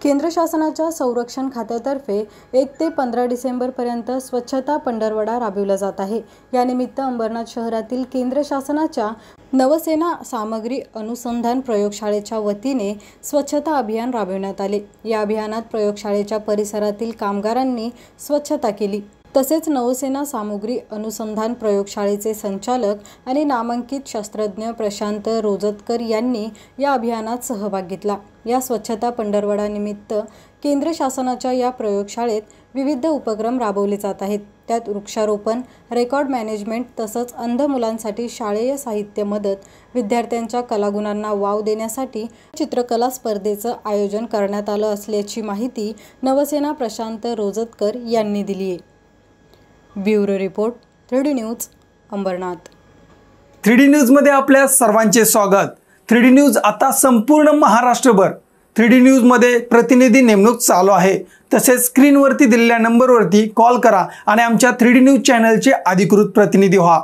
केंद्र शासनाच्या संरक्षण खात्यातर्फे 1 ते 15 डिसेंबरपर्यंत स्वच्छता पंधरवडा राबविला जात आहे। या निमित्त अंबरनाथ शहरातील केंद्र शासनाच्या नवसेना सामग्री अनुसंधान प्रयोगशाळेच्या वतीने स्वच्छता अभियान राबविण्यात आले। या अभियानात प्रयोगशाळेच्या परिसरातील कामगारांनी स्वच्छता केली। तसेच नवसेना सामग्री अनुसंधान प्रयोगशाळेचे संचालक आणि नामांकित शास्त्रज्ञ प्रशांत रोजतकर यांनी या अभियानात सहभाग घेतला। या स्वच्छता पंधरवडा निमित्त केंद्र शासनाच्या या प्रयोगशाळेत विविध उपक्रम राबवले जात आहेत। त्यात वृक्षारोपण, रेकॉर्ड मॅनेजमेंट तसंच अंध मुलांसाठी शाळेय साहित्य मदत, विद्यार्थ्यांच्या कलागुणांना वाव देण्यासाठी चित्रकला स्पर्धेचं आयोजन करण्यात आलं असल्याची माहिती नवसेना प्रशांत रोजतकर यांनी दिली आहे। Bureau report 3D news Ambernath. 3D news मध्ये आपल्या सर्वांचे स्वागत। 3D न्यूज आता संपूर्ण महाराष्ट्रभर 3D न्यूज मध्ये प्रतिनिधी नेमणूक चालू आहे। तसेच स्क्रीनवरती दिलेल्या नंबरवरती कॉल करा आणि आमच्या 3D न्यूज चॅनलचे अधिकृत प्रतिनिधी व्हा।